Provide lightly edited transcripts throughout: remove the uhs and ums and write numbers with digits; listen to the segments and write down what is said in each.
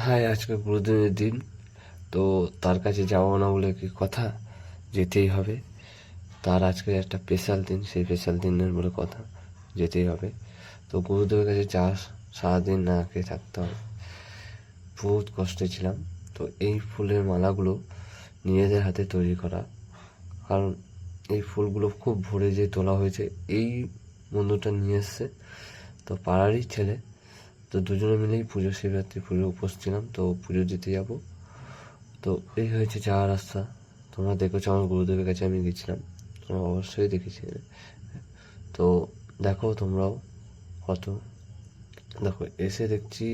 হ্যাঁ, আজকে গুরুদিনের দিন, তো তার কাছে যাবো না বলে কি কথা, যেতেই হবে। তার আজকে একটা স্পেশাল দিন, সেই স্পেশাল দিনের বলে কথা, যেতেই হবে। তো গুরুদেবের কাছে সারাদিন না খেয়ে থাকতে হবে। বহুত কষ্টে ছিলাম। তো এই ফুলের মালাগুলো নিজেদের হাতে তৈরি করা, কারণ এই ফুলগুলো খুব ভোরে যে তোলা হয়েছে, এই বন্ধুটা নিয়ে এসছে। তো পাড়ারই ছেলে, তো দুজনে মিলেই শিবরাত্রি পুজো উপোস ছিলাম, তো পুজো দিতে যাব। তো এই হয়েছে যাওয়ার রাস্তা। তোমরা দেখেছো আমার গুরুদেবের কাছে আমি গেছিলাম, তোমরা অবশ্যই দেখেছিলে। তো দেখো তোমরাও কত, দেখো এসে দেখছি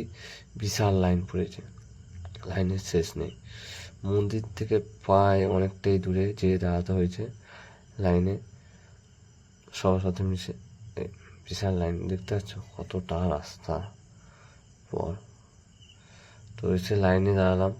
বিশাল লাইন পড়েছে, লাইনের শেষ নেই। মন্দির থেকে প্রায় অনেকটাই দূরে যেয়ে দাঁড়াতে হয়েছে লাইনে, সবার সাথে মিশে। বিশাল লাইন দেখতে পাচ্ছ, কতটা রাস্তা পর। তো এসে লাইনে দাঁড়ালাম।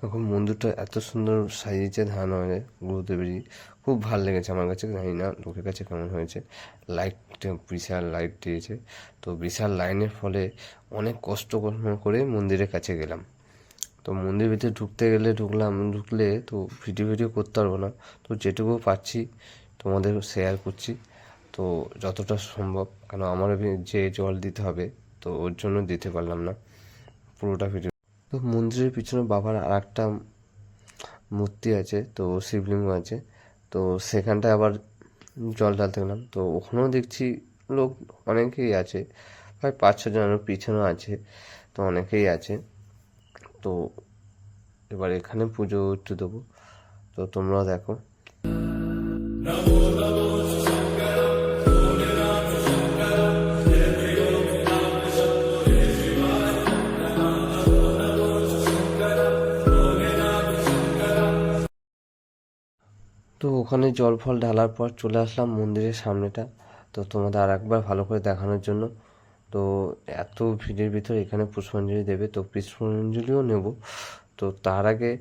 তখন মন্দিরটা এত সুন্দর সাজিয়েছে ধারণা হয় গুরুদেবেরই, খুব ভালো লেগেছে আমার কাছে। জানি না লোকের কাছে কেমন হয়েছে। লাইট, বিশাল লাইট দিয়েছে। তো বিশাল লাইনের ফলে অনেক কষ্ট করে মন্দিরের কাছে গেলাম। তো মন্দির ভিতরে ঢুকলে তো ভিডিও করতে পারবো না। তো যেটুকু পাচ্ছি তোমাদের শেয়ার করছি, তো যতটা সম্ভব, কেন আমার যে জল দিতে হবে, তো ওর জন্য দিতে পারলাম না পুরোটা ভিডিও। তো মন্দিরের পিছনে বাবার আর একটা মূর্তি আছে, তো শিবলিঙ্গ আছে। তো সেখানটায় আবার জল ঢালতে গেলাম। তো ওখানেও দেখছি লোক অনেকেই আছে, প্রায় 5-6 জন, পিছনেও আছে, তো অনেকেই আছে। তো এবার এখানে পুজো একটু দেবো, তো তোমরাও দেখো। তো ওখানে জল ফল ঢালার পর চলে আসলাম মন্দিরের সামনেটা, তো তোমাদের আর একবার ভালো করে দেখানোর জন্য। তো এত ভিড়ের ভিতরে এখানে পুষ্পাঞ্জলি দেবে, তো পুষ্পাঞ্জলিও নেব। তো তার আগে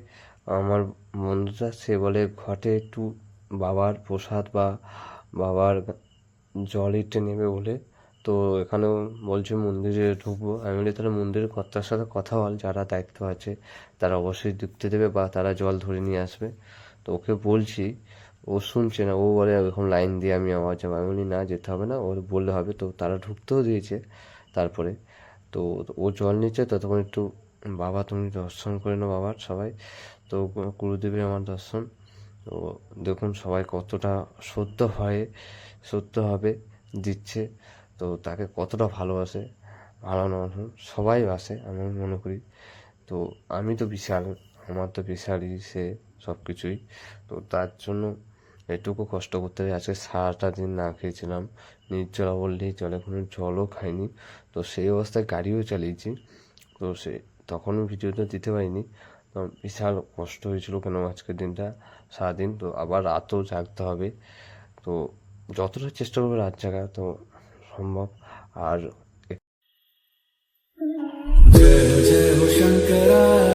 আমার বন্ধুটা সে বলে ঘটে একটু বাবার প্রসাদ বা বাবার জল ইটে নেবে বলে। তো এখানেও বলছে মন্দিরে ঢুকবো। আমি বলি তাহলে মন্দিরের কর্তার সাথে কথা বল, যারা দায়িত্ব আছে তারা অবশ্যই ঢুকতে দেবে বা তারা জল ধরে নিয়ে আসবে। তো ওকে বলছি, ও শুনছে না, ও বলে এখন লাইন দিয়ে আমি আবার যাবো। আমি বলি না, যেতে হবে না, ওর বললে হবে। তো তারা ঢুকতেও দিয়েছে। তারপরে তো ও জল নিচ্ছে, ততক্ষণ একটু বাবা তুমি দর্শন করে নাও বাবার সবাই। তো গুরুদেবের আমার দর্শন, তো দেখুন সবাই কতটা সত্যভাবে দিচ্ছে, তো তাকে কতটা ভালোবাসে। ভালো সবাই বাসে আমি মনে করি। তো আমি তো বিশাল, আমার তো বিশালই সে সব কিছুই। তো তার জন্য এটুকু কষ্ট করতে হয়। আজকে সারাটা দিন না খেয়েছিলাম, নির্জলা বললেই চলে, কোনো জলও খাইনি। তো সেই অবস্থায় গাড়িও চালিয়েছি। তো তখনও ভিডিওটা দিতে পারিনি। তো বিশাল কষ্ট হয়েছিল, কেন আজকের দিনটা সারাদিন, তো আবার রাতও জাগতে হবে। তো যতটা চেষ্টা করবো রাত জাগা তো সম্ভব। আর